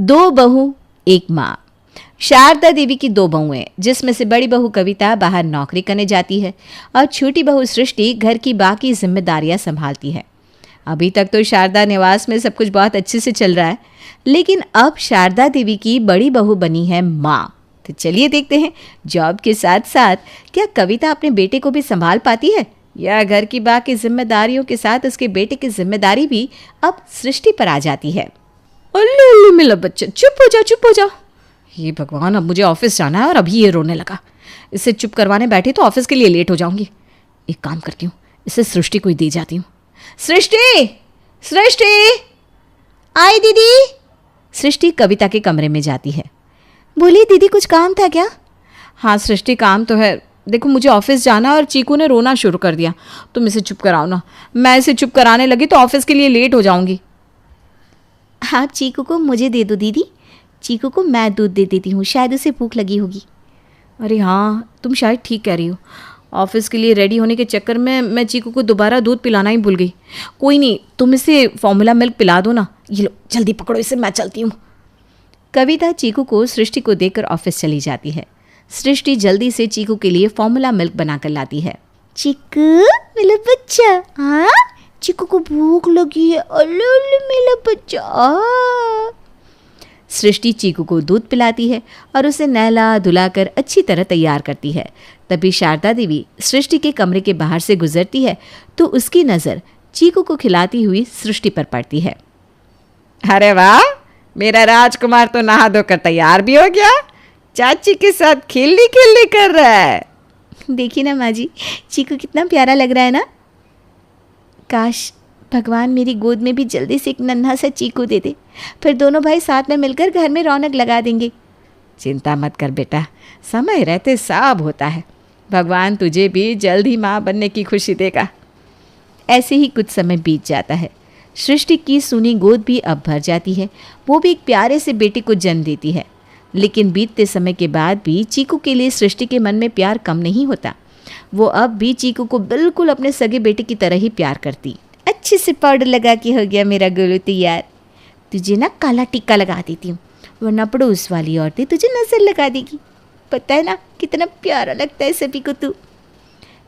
दो बहू एक माँ। शारदा देवी की दो बहुएं, जिसमें से बड़ी बहू कविता बाहर नौकरी करने जाती है और छोटी बहू सृष्टि घर की बाकी जिम्मेदारियां संभालती है। अभी तक तो शारदा निवास में सब कुछ बहुत अच्छे से चल रहा है, लेकिन अब शारदा देवी की बड़ी बहू बनी है माँ। तो चलिए देखते हैं जॉब के साथ साथ क्या कविता अपने बेटे को भी संभाल पाती है, या घर की बाकी जिम्मेदारियों के साथ उसके बेटे की जिम्मेदारी भी अब सृष्टि पर आ जाती है। अल्लू अल्लू मेरा बच्चा, चुप हो जा चुप हो जा। ये भगवान, अब मुझे ऑफिस जाना है और अभी ये रोने लगा। इसे चुप करवाने बैठी तो ऑफिस के लिए लेट हो जाऊंगी। एक काम करती हूँ, इसे सृष्टि को ही दे जाती हूँ। सृष्टि, सृष्टि, आई दीदी। सृष्टि कविता के कमरे में जाती है। बोली दीदी, कुछ काम था क्या? हाँ सृष्टि, काम तो है। देखो मुझे ऑफिस जाना और चीकू ने रोना शुरू कर दिया, तुम इसे चुप कराओ ना। मैं इसे चुप कराने लगी तो ऑफिस के लिए लेट हो जाऊंगी। आप चीकू को मुझे दे दो दीदी, चीकू को मैं दूध दे देती हूँ, शायद उसे भूख लगी होगी। अरे हाँ, तुम शायद ठीक कह रही हो। ऑफिस के लिए रेडी होने के चक्कर में मैं चीकू को दोबारा दूध पिलाना ही भूल गई। कोई नहीं, तुम इसे फॉर्मूला मिल्क पिला दो ना। ये लो, जल्दी पकड़ो इसे, मैं चलती हूँ। कविता चीकू को सृष्टि को देकर ऑफिस चली जाती है। सृष्टि जल्दी से चीकू के लिए फॉर्मूला मिल्क बनाकर लाती है। चीकू मेरा बच्चा, हाँ चीकू को भूख लगी है। अल्लू अल्लू मेरा बच्चा। सृष्टि चीकू को दूध पिलाती है और उसे नहला धुलाकर अच्छी तरह तैयार करती है। तभी शारदा देवी सृष्टि के कमरे के बाहर से गुजरती है तो उसकी नज़र चीकू को खिलाती हुई सृष्टि पर पड़ती है। अरे वाह, मेरा राजकुमार तो नहा धोकर तैयार भी हो गया, चाची के साथ खेलने खेलने कर रहा है। देखिए ना माँ जी, चीकू कितना प्यारा लग रहा है ना। काश भगवान मेरी गोद में भी जल्दी से एक नन्हा सा चीकू दे दे, फिर दोनों भाई साथ में मिलकर घर में रौनक लगा देंगे। चिंता मत कर बेटा, समय रहते सब होता है। भगवान तुझे भी जल्द ही माँ बनने की खुशी देगा। ऐसे ही कुछ समय बीत जाता है। सृष्टि की सूनी गोद भी अब भर जाती है। वो भी एक प्यारे से बेटे को जन्म देती है। लेकिन बीतते समय के बाद भी चीकू के लिए सृष्टि के मन में प्यार कम नहीं होता। वो अब भी चीकू को बिल्कुल अपने सगे बेटे की तरह ही प्यार करती। अच्छे से पाउडर लगा के हो गया मेरा गोलू तैयार। तुझे ना काला टिक्का लगा देती हूँ, वरना पड़ोस वाली औरतें तुझे नजर लगा देगी। पता है ना कितना प्यारा लगता है सभी को तू।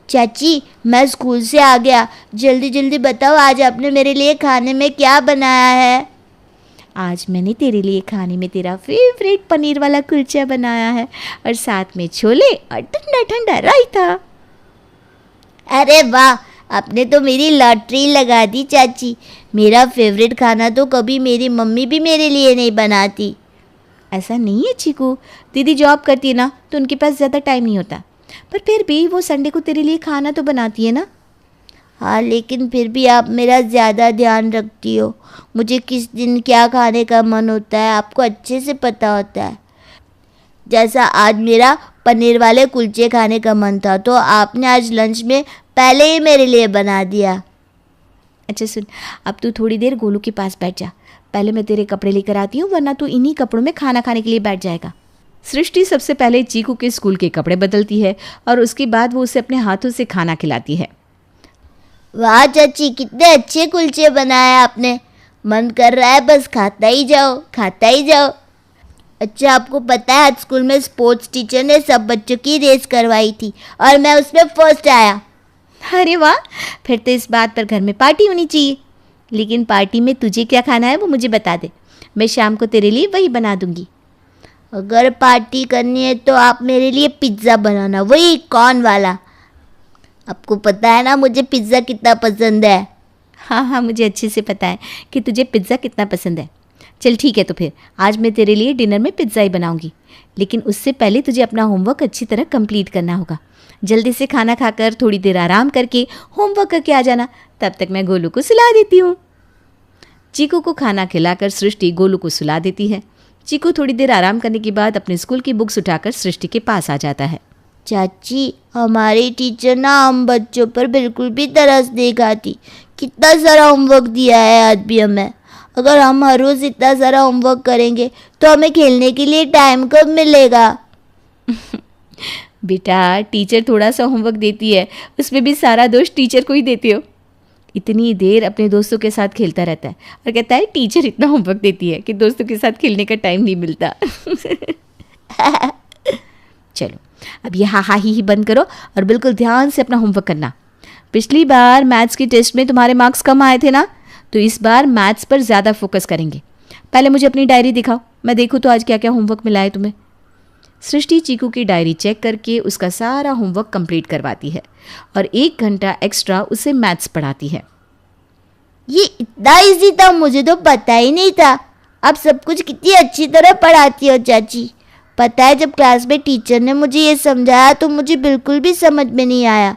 चाची मैं स्कूल से आ गया, जल्दी जल्दी बताओ आज आपने मेरे लिए खाने में क्या बनाया है। आज मैंने तेरे लिए खाने में तेरा फेवरेट पनीर वाला कुलचा बनाया है और साथ में छोले और ठंडा ठंडा रायता। अरे वाह, आपने तो मेरी लॉटरी लगा दी चाची। मेरा फेवरेट खाना तो कभी मेरी मम्मी भी मेरे लिए नहीं बनाती। ऐसा नहीं है चीकू, दीदी जॉब करती है ना तो उनके पास ज़्यादा टाइम नहीं होता, पर फिर भी वो संडे को तेरे लिए खाना तो बनाती है ना। हाँ लेकिन फिर भी आप मेरा ज़्यादा ध्यान रखती हो। मुझे किस दिन क्या खाने का मन होता है आपको अच्छे से पता होता है। जैसा आज मेरा पनीर वाले कुलचे खाने का मन था तो आपने आज लंच में पहले ही मेरे लिए बना दिया। अच्छा सुन, अब तू थोड़ी देर गोलू के पास बैठ जा, पहले मैं तेरे कपड़े लेकर आती हूँ, वरना तू इन्हीं कपड़ों में खाना खाने के लिए बैठ जाएगा। सृष्टि सबसे पहले चीकू के स्कूल के कपड़े बदलती है और उसके बाद वो उसे अपने हाथों से खाना खिलाती है। वाह चाची, कितने अच्छे कुलचे बनाए आपने, मन कर रहा है बस खाता ही जाओ खाता ही जाओ। अच्छा आपको पता है आज स्कूल में स्पोर्ट्स टीचर ने सब बच्चों की रेस करवाई थी और मैं उसमें फर्स्ट आया। अरे वाह, फिर तो इस बात पर घर में पार्टी होनी चाहिए। लेकिन पार्टी में तुझे क्या खाना है वो मुझे बता दे, मैं शाम को तेरे लिए वही बना दूंगी। अगर पार्टी करनी है तो आप मेरे लिए पिज़्ज़ा बनाना, वही कॉर्न वाला। आपको पता है ना मुझे पिज़्ज़ा कितना पसंद है। हाँ हाँ, मुझे अच्छे से पता है कि तुझे पिज़्ज़ा कितना पसंद है। चल ठीक है, तो फिर आज मैं तेरे लिए डिनर में पिज़्ज़ा ही बनाऊंगी, लेकिन उससे पहले तुझे अपना होमवर्क अच्छी तरह कंप्लीट करना होगा। जल्दी से खाना खाकर थोड़ी देर आराम करके होमवर्क करके आ जाना, तब तक मैं गोलू को सुला देती हूँ। चीकू को खाना खिलाकर सृष्टि गोलू को सुला देती है। चीकू थोड़ी देर आराम करने के बाद अपने स्कूल की बुक्स उठाकर सृष्टि के पास आ जाता है। चाची हमारी टीचर ना हम बच्चों पर बिल्कुल भी तरस नहीं खाती, कितना सारा होमवर्क दिया है आज भी हमें। अगर हम हर रोज़ इतना सारा होमवर्क करेंगे तो हमें खेलने के लिए टाइम कब मिलेगा। बेटा टीचर थोड़ा सा होमवर्क देती है, उसमें भी सारा दोष टीचर को ही देते हो। इतनी देर अपने दोस्तों के साथ खेलता रहता है और कहता है टीचर इतना होमवर्क देती है कि दोस्तों के साथ खेलने का टाइम नहीं मिलता। चलो अब ये हा ही बंद करो और बिल्कुल ध्यान से अपना होमवर्क करना। पिछली बार मैथ्स के टेस्ट में तुम्हारे मार्क्स कम आए थे ना, तो इस बार मैथ्स पर ज़्यादा फोकस करेंगे। पहले मुझे अपनी डायरी दिखाओ, मैं देखूँ तो आज क्या क्या होमवर्क मिला है तुम्हें। सृष्टि चीकू की डायरी चेक करके उसका सारा होमवर्क कंप्लीट करवाती है और 1 घंटा एक्स्ट्रा उसे मैथ्स पढ़ाती है। ये इतना इजी था, मुझे तो पता ही नहीं था। अब सब कुछ कितनी अच्छी तरह पढ़ाती हो चाची। पता है, जब क्लास में टीचर ने मुझे ये समझाया तो मुझे बिल्कुल भी समझ में नहीं आया,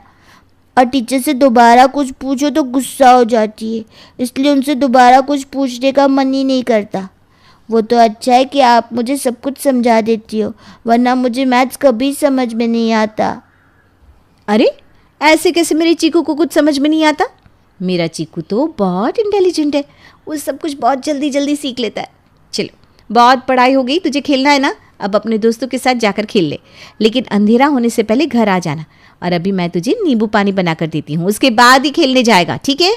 और टीचर से दोबारा कुछ पूछो तो गुस्सा हो जाती है, इसलिए उनसे दोबारा कुछ पूछने का मन ही नहीं करता। वो तो अच्छा है कि आप मुझे सब कुछ समझा देती हो, वरना मुझे मैथ्स कभी समझ में नहीं आता। अरे ऐसे कैसे मेरे चीकू को कुछ समझ में नहीं आता? मेरा चीकू तो बहुत इंटेलिजेंट है, वो सब कुछ बहुत जल्दी जल्दी सीख लेता है। चलो बहुत पढ़ाई हो गई, तुझे खेलना है ना, अब अपने दोस्तों के साथ जाकर खेल ले, लेकिन अंधेरा होने से पहले घर आ जाना। और अभी मैं तुझे नींबू पानी बना कर देती हूँ, उसके बाद ही खेलने जाएगा, ठीक है?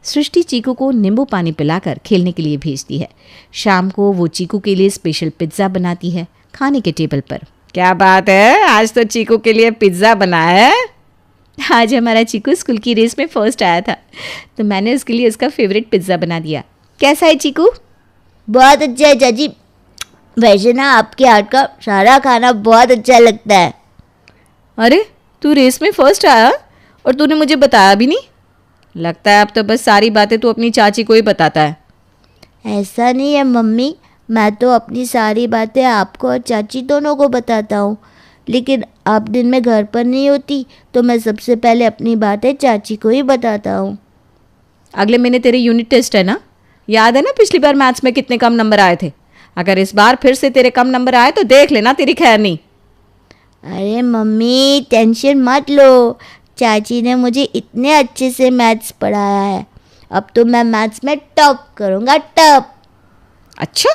सृष्टि चीकू को नींबू पानी पिलाकर खेलने के लिए भेजती है। शाम को वो चीकू के लिए स्पेशल पिज्ज़ा बनाती है खाने के टेबल पर। क्या बात है, आज तो चीकू के लिए पिज्ज़ा बनाया है। आज हमारा चीकू स्कूल की रेस में फर्स्ट आया था, तो मैंने उसके लिए उसका फेवरेट पिज्ज़ा बना दिया। कैसा है चीकू? बहुत अच्छा है चाची। वैसे ना आपके हाथ का सारा खाना बहुत अच्छा लगता है। अरे तू रेस में फर्स्ट आया और तूने मुझे बताया भी नहीं? लगता है अब तो बस सारी बातें तू अपनी चाची को ही बताता है। ऐसा नहीं है मम्मी, मैं तो अपनी सारी बातें आपको और चाची दोनों को बताता हूँ, लेकिन आप दिन में घर पर नहीं होती तो मैं सबसे पहले अपनी बातें चाची को ही बताता हूँ। अगले महीने तेरे यूनिट टेस्ट है ना? याद है ना पिछली बार मैथ्स में कितने कम नंबर आए थे? अगर इस बार फिर से तेरे कम नंबर आए तो देख लेना तेरी खैर नहीं। अरे मम्मी टेंशन मत लो, चाची ने मुझे इतने अच्छे से मैथ्स पढ़ाया है, अब तो मैं मैथ्स में टॉप करूँगा, टॉप। अच्छा,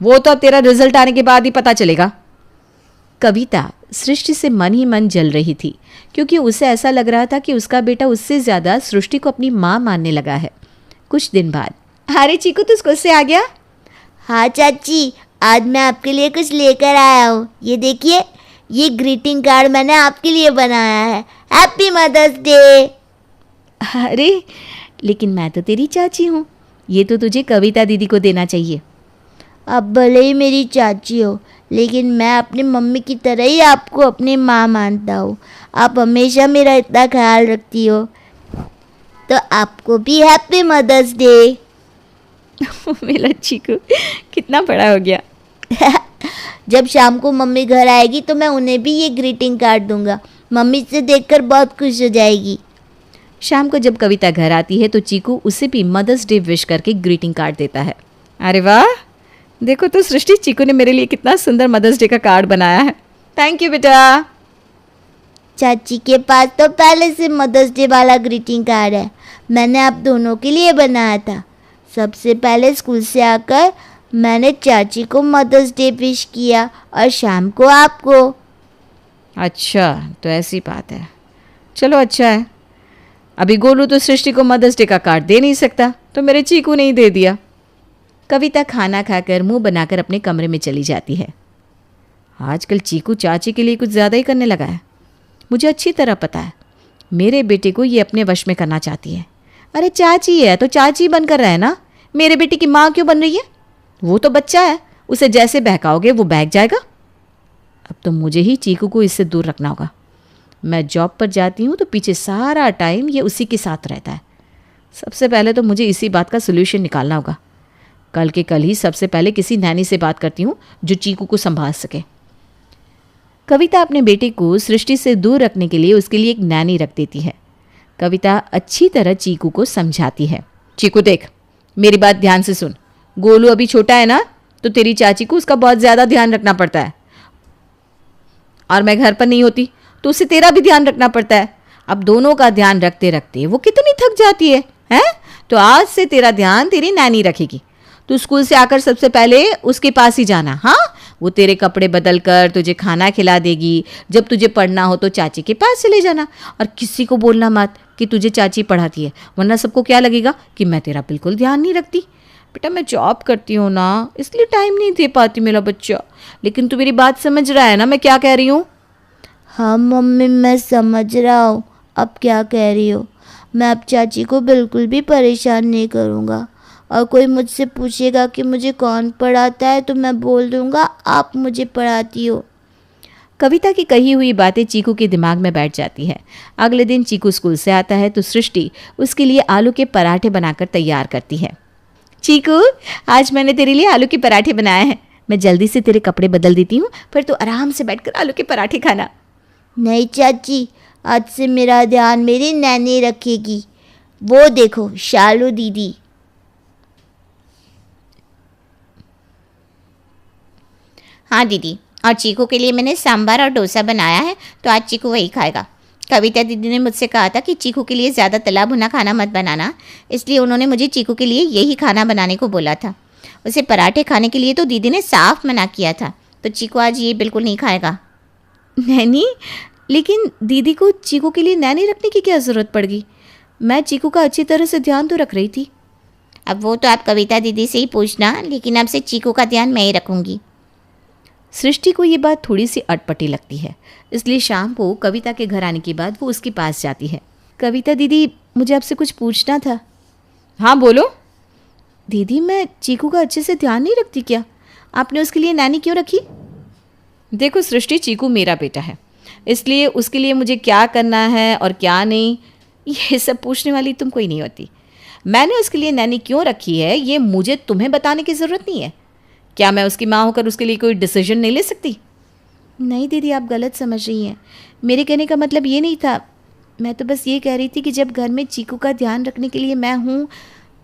वो तो तेरा रिजल्ट आने के बाद ही पता चलेगा। कविता सृष्टि से मन ही मन जल रही थी, क्योंकि उसे ऐसा लग रहा था कि उसका बेटा उससे ज़्यादा सृष्टि को अपनी माँ मानने लगा है। कुछ दिन बाद, अरे चीकू तू स्कूल से आ गया? हाँ चाची, आज मैं आपके लिए कुछ लेकर आया हूँ। ये देखिए, ये ग्रीटिंग कार्ड मैंने आपके लिए बनाया है। Happy mother's day. अरे लेकिन मैं तो तेरी चाची हूँ, ये तो तुझे कविता दीदी को देना चाहिए। अब भले ही मेरी चाची हो, लेकिन मैं अपनी मम्मी की तरह ही आपको अपनी माँ मानता हूँ। आप हमेशा मेरा इतना ख्याल रखती हो, तो आपको भी हैप्पी मदर्स डे। मेरा चीकू कितना बड़ा हो गया। जब शाम को मम्मी घर आएगी तो मैं उन्हें भी ये ग्रीटिंग कार्ड दूंगा, मम्मी से देखकर बहुत खुश हो जाएगी। शाम को जब कविता घर आती है तो चीकू उसे भी मदर्स डे विश करके ग्रीटिंग कार्ड देता है। अरे वाह, देखो तो सृष्टि, चीकू ने मेरे लिए कितना सुंदर मदर्स डे का कार्ड बनाया है। थैंक यू बेटा। चाची के पास तो पहले से मदर्स डे वाला ग्रीटिंग कार्ड है, मैंने आप दोनों के लिए बनाया था। सबसे पहले स्कूल से आकर मैंने चाची को मदर्स डे विश किया और शाम को आपको। अच्छा, तो ऐसी बात है। चलो अच्छा है। अभी गोलू तो सृष्टि को मदर्स डे का कार्ड दे नहीं सकता, तो मेरे चीकू ने ही दे दिया। कविता खाना खाकर मुंह बनाकर अपने कमरे में चली जाती है। आजकल चीकू चाची के लिए कुछ ज़्यादा ही करने लगा है। मुझे अच्छी तरह पता है मेरे बेटे को ये अपने वश में करना चाहती है। अरे चाची है तो चाची बनकर रहे ना, मेरे बेटे की माँ क्यों बन रही है? वो तो बच्चा है, उसे जैसे बहकाओगे वो बहक जाएगा। अब तो मुझे ही चीकू को इससे दूर रखना होगा। मैं जॉब पर जाती हूँ तो पीछे सारा टाइम ये उसी के साथ रहता है। सबसे पहले तो मुझे इसी बात का सोल्यूशन निकालना होगा। कल के कल ही सबसे पहले किसी नैनी से बात करती हूँ जो चीकू को संभाल सके। कविता अपने बेटे को सृष्टि से दूर रखने के लिए उसके लिए एक नैनी रख देती है। कविता अच्छी तरह चीकू को समझाती है। चीकू देख, मेरी बात ध्यान से सुन। गोलू अभी छोटा है ना, तो तेरी चाची को उसका बहुत ज़्यादा ध्यान रखना पड़ता है, और मैं घर पर नहीं होती तो उसे तेरा भी ध्यान रखना पड़ता है। अब दोनों का ध्यान रखते रखते वो कितनी थक जाती है, हैं? तो आज से तेरा ध्यान तेरी नैनी रखेगी। तू स्कूल से आकर सबसे पहले उसके पास ही जाना। हाँ, वो तेरे कपड़े बदल कर तुझे खाना खिला देगी। जब तुझे पढ़ना हो तो चाची के पास चले जाना, और किसी को बोलना मत कि तुझे चाची पढ़ाती है, वरना सबको क्या लगेगा कि मैं तेरा बिल्कुल ध्यान नहीं रखती। बेटा मैं जॉब करती हूँ ना, इसलिए टाइम नहीं दे पाती मेरा बच्चा। लेकिन तू मेरी बात समझ रहा है ना मैं क्या कह रही हूँ? हाँ मम्मी, मैं समझ रहा हूँ अब क्या कह रही हो। मैं अब चाची को बिल्कुल भी परेशान नहीं करूँगा, और कोई मुझसे पूछेगा कि मुझे कौन पढ़ाता है तो मैं बोल दूँगा आप मुझे पढ़ाती हो। कविता की कही हुई बातें चीकू के दिमाग में बैठ जाती है। अगले दिन चीकू स्कूल से आता है तो सृष्टि उसके लिए आलू के पराठे बनाकर तैयार करती है। चीकू, आज मैंने तेरे लिए आलू के पराठे बनाए हैं। मैं जल्दी से तेरे कपड़े बदल देती हूँ, फिर तू आराम से बैठकर आलू के पराठे खाना। नहीं चाची, आज से मेरा ध्यान मेरी नैनी रखेगी। वो देखो शालू दीदी। हाँ दीदी, और चीकू के लिए मैंने सांभर और डोसा बनाया है, तो आज चीकू वही खाएगा। कविता दीदी ने मुझसे कहा था कि चीकू के लिए ज़्यादा तला भुना खाना मत बनाना, इसलिए उन्होंने मुझे चीकू के लिए यही खाना बनाने को बोला था। उसे पराठे खाने के लिए तो दीदी ने साफ मना किया था, तो चीकू आज ये बिल्कुल नहीं खाएगा। नैनी, लेकिन दीदी को चीकू के लिए नैनी रखने की क्या ज़रूरत पड़ गई? मैं चीकू का अच्छी तरह से ध्यान तो रख रही थी। अब वो तो आप कविता दीदी से ही पूछना, लेकिन अब से चीकू का ध्यान मैं ही रखूँगी। सृष्टि को ये बात थोड़ी सी अटपटी लगती है, इसलिए शाम को कविता के घर आने के बाद वो उसके पास जाती है। कविता दीदी, मुझे आपसे कुछ पूछना था। हाँ बोलो। दीदी, मैं चीकू का अच्छे से ध्यान नहीं रखती क्या? आपने उसके लिए नैनी क्यों रखी? देखो सृष्टि, चीकू मेरा बेटा है, इसलिए उसके लिए मुझे क्या करना है और क्या नहीं, ये सब पूछने वाली तुम कोई नहीं होती। मैंने उसके लिए नैनी क्यों रखी है ये मुझे तुम्हें बताने की ज़रूरत नहीं है। क्या मैं उसकी माँ होकर उसके लिए कोई डिसीजन नहीं ले सकती? नहीं दीदी, आप गलत समझ रही हैं। मेरे कहने का मतलब ये नहीं था। मैं तो बस ये कह रही थी कि जब घर में चीकू का ध्यान रखने के लिए मैं हूँ,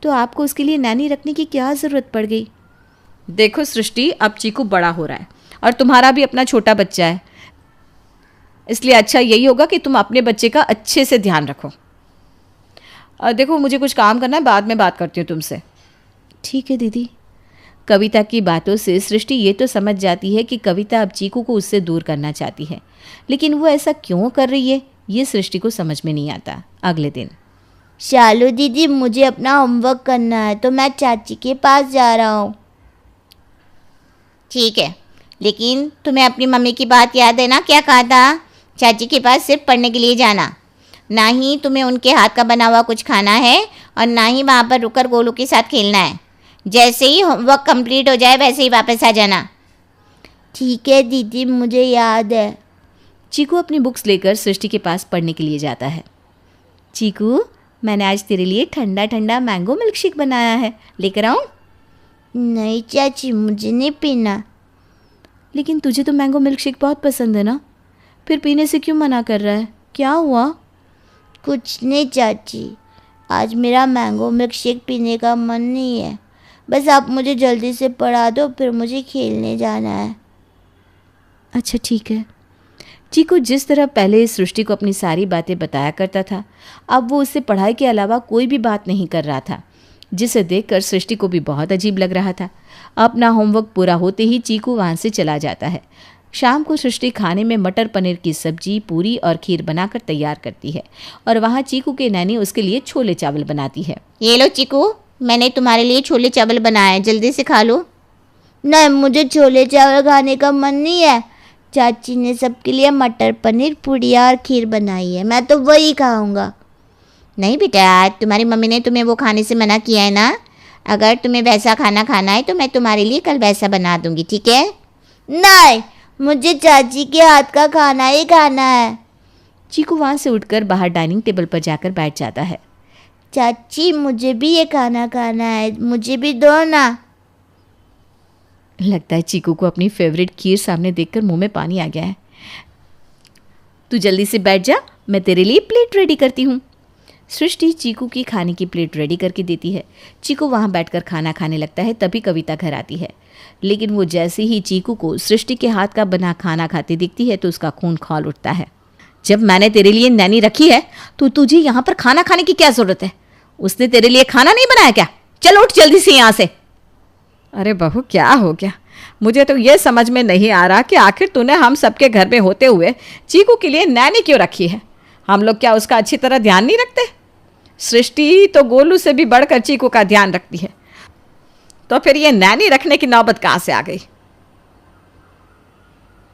तो आपको उसके लिए नैनी रखने की क्या ज़रूरत पड़ गई? देखो सृष्टि, अब चीकू बड़ा हो रहा है और तुम्हारा भी अपना छोटा बच्चा है, इसलिए अच्छा यही होगा कि तुम अपने बच्चे का अच्छे से ध्यान रखो। देखो मुझे कुछ काम करना है, बाद में बात करती हूँ तुमसे। ठीक है दीदी। कविता की बातों से सृष्टि ये तो समझ जाती है कि कविता अब चीकू को उससे दूर करना चाहती है, लेकिन वो ऐसा क्यों कर रही है ये सृष्टि को समझ में नहीं आता। अगले दिन, शालू दीदी, मुझे अपना होमवर्क करना है तो मैं चाची के पास जा रहा हूँ। ठीक है, लेकिन तुम्हें अपनी मम्मी की बात याद है ना, क्या कहा था? चाची के पास सिर्फ पढ़ने के लिए जाना, ना ही तुम्हें उनके हाथ का बना हुआ कुछ खाना है और ना ही वहाँ पर रुककर गोलू के साथ खेलना है। जैसे ही होमवर्क कंप्लीट हो जाए वैसे ही वापस आ जाना। ठीक है दीदी, मुझे याद है। चीकू अपनी बुक्स लेकर सृष्टि के पास पढ़ने के लिए जाता है। चीकू, मैंने आज तेरे लिए ठंडा ठंडा मैंगो मिल्क शेक बनाया है, लेकर आऊँ? नहीं चाची, मुझे नहीं पीना। लेकिन तुझे तो मैंगो मिल्क शेक बहुत पसंद है ना, फिर पीने से क्यों मना कर रहा है? क्या हुआ? कुछ नहीं चाची, आज मेरा मैंगो मिल्क शेक पीने का मन नहीं है। बस आप मुझे जल्दी से पढ़ा दो, फिर मुझे खेलने जाना है। अच्छा ठीक है। चीकू जिस तरह पहले सृष्टि को अपनी सारी बातें बताया करता था, अब वो उससे पढ़ाई के अलावा कोई भी बात नहीं कर रहा था, जिसे देखकर सृष्टि को भी बहुत अजीब लग रहा था। अपना होमवर्क पूरा होते ही चीकू वहाँ से चला जाता है। शाम को सृष्टि खाने में मटर पनीर की सब्जी, पूरी और खीर बनाकर तैयार करती है और वहाँ चीकू के नैनी उसके लिए छोले चावल बनाती है। ये लो चीकू, मैंने तुम्हारे लिए छोले चावल बनाए हैं, जल्दी से खा लो। नहीं, मुझे छोले चावल खाने का मन नहीं है। चाची ने सबके लिए मटर पनीर, पूड़िया और खीर बनाई है, मैं तो वही खाऊंगा। नहीं बेटा, तुम्हारी मम्मी ने तुम्हें वो खाने से मना किया है ना। अगर तुम्हें वैसा खाना खाना है तो मैं तुम्हारे लिए कल वैसा बना दूंगी, ठीक है? नहीं, मुझे चाची के हाथ का खाना ही खाना है। चीकू वहाँ से उठकर बाहर डाइनिंग टेबल पर जाकर बैठ जाता है। चाची, मुझे भी ये खाना खाना है, मुझे भी दो ना। लगता है चीकू को अपनी फेवरेट खीर सामने देखकर मुंह में पानी आ गया है। तू जल्दी से बैठ जा, मैं तेरे लिए प्लेट रेडी करती हूँ। सृष्टि चीकू की खाने की प्लेट रेडी करके देती है। चीकू वहाँ बैठकर खाना खाने लगता है, तभी कविता घर आती है। लेकिन वो जैसे ही चीकू को सृष्टि के हाथ का बना खाना खाते दिखती है तो उसका खून खौल उठता है। जब मैंने तेरे लिए नैनी रखी है तो तुझे यहाँ पर खाना खाने की क्या जरूरत है? उसने तेरे लिए खाना नहीं बनाया क्या? चल उठ जल्दी से यहाँ से। अरे बहू, क्या हो गया? मुझे तो ये समझ में नहीं आ रहा कि आखिर तूने हम सबके घर में होते हुए चीकू के लिए नैनी क्यों रखी है। हम लोग क्या उसका अच्छी तरह ध्यान नहीं रखते? सृष्टि तो गोलू से भी बढ़कर चीकू का ध्यान रखती है, तो फिर ये नैनी रखने की नौबत कहाँ से आ गई?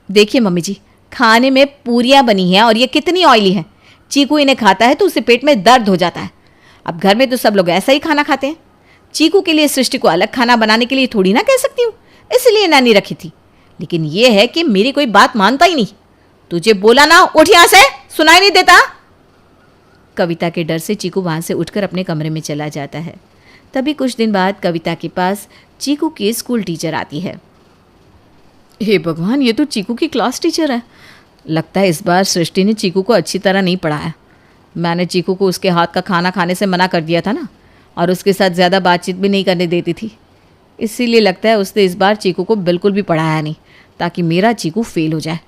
देखिए मम्मी जी, खाने में पूरियां बनी हैं और ये कितनी ऑयली है। चीकू इन्हें खाता है तो उसे पेट में दर्द हो जाता है। अब घर में तो सब लोग ऐसा ही खाना खाते हैं। चीकू के लिए सृष्टि को अलग खाना बनाने के लिए थोड़ी ना कह सकती हूँ, इसलिए नैनी रखी थी। लेकिन ये है कि मेरी कोई बात मानता ही नहीं। तुझे बोला ना, उठ यहां से, सुनाई नहीं देता? कविता के डर से चीकू वहां से उठकर अपने कमरे में चला जाता है। तभी कुछ दिन बाद कविता के पास चीकू की स्कूल टीचर आती है। हे भगवान, ये तो चीकू की क्लास टीचर है। लगता है इस बार सृष्टि ने चीकू को अच्छी तरह नहीं पढ़ाया। मैंने चीकू को उसके हाथ का खाना खाने से मना कर दिया था ना, और उसके साथ ज़्यादा बातचीत भी नहीं करने देती थी। इसीलिए लगता है उसने इस बार चीकू को बिल्कुल भी पढ़ाया नहीं, ताकि मेरा चीकू फेल हो जाए।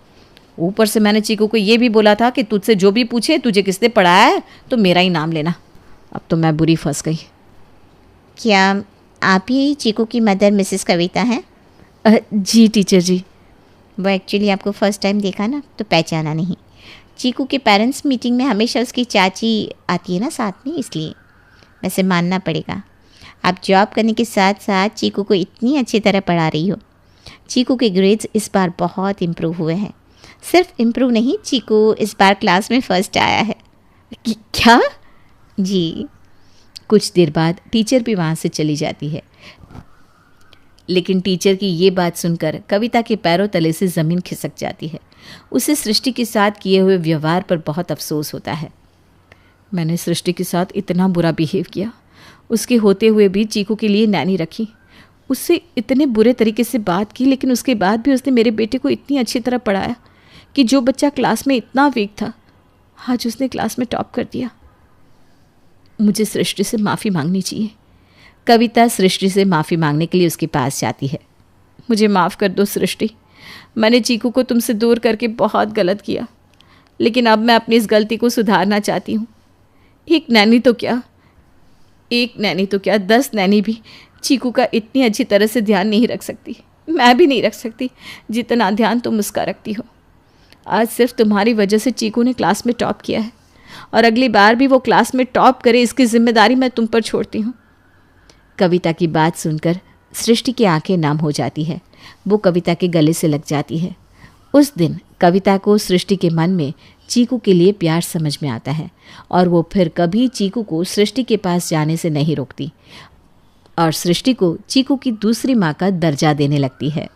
ऊपर से मैंने चीकू को ये भी बोला था कि तुझसे जो भी पूछे तुझे किसने पढ़ाया है तो मेरा ही नाम लेना। अब तो मैं बुरी फंस गई। क्या आप ही चीकू की मदर मिसेस कविता हैं? जी टीचर जी। वो एक्चुअली आपको फर्स्ट टाइम देखा ना तो पहचाना नहीं। चीकू के पेरेंट्स मीटिंग में हमेशा उसकी चाची आती है ना साथ में, इसलिए वैसे मानना पड़ेगा आप जॉब करने के साथ साथ चीकू को इतनी अच्छी तरह पढ़ा रही हो। चीकू के ग्रेड्स इस बार बहुत इम्प्रूव हुए हैं। सिर्फ इम्प्रूव नहीं, चीकू इस बार क्लास में फर्स्ट आया है। क्या? जी। कुछ देर बाद टीचर भी वहाँ से चली जाती है। लेकिन टीचर की ये बात सुनकर कविता के पैरों तले से ज़मीन खिसक जाती है। उसे सृष्टि के साथ किए हुए व्यवहार पर बहुत अफसोस होता है। मैंने सृष्टि के साथ इतना बुरा बिहेव किया, उसके होते हुए भी चीकू के लिए नैनी रखी, उससे इतने बुरे तरीके से बात की, लेकिन उसके बाद भी उसने मेरे बेटे को इतनी अच्छी तरह पढ़ाया कि जो बच्चा क्लास में इतना वीक था, आज उसने क्लास में टॉप कर दिया। मुझे सृष्टि से माफ़ी मांगनी चाहिए। कविता सृष्टि से माफ़ी मांगने के लिए उसके पास जाती है। मुझे माफ़ कर दो सृष्टि, मैंने चीकू को तुमसे दूर करके बहुत गलत किया, लेकिन अब मैं अपनी इस गलती को सुधारना चाहती हूँ। एक नैनी तो क्या 10 नैनी भी चीकू का इतनी अच्छी तरह से ध्यान नहीं रख सकती। मैं भी नहीं रख सकती जितना ध्यान तुम उसका रखती हो। आज सिर्फ तुम्हारी वजह से चीकू ने क्लास में टॉप किया है, और अगली बार भी वो क्लास में टॉप करे इसकी जिम्मेदारी मैं तुम पर छोड़ती हूँ। कविता की बात सुनकर सृष्टि की आंखें नम हो जाती है। वो कविता के गले से लग जाती है। उस दिन कविता को सृष्टि के मन में चीकू के लिए प्यार समझ में आता है, और वो फिर कभी चीकू को सृष्टि के पास जाने से नहीं रोकती, और सृष्टि को चीकू की दूसरी माँ का दर्जा देने लगती है।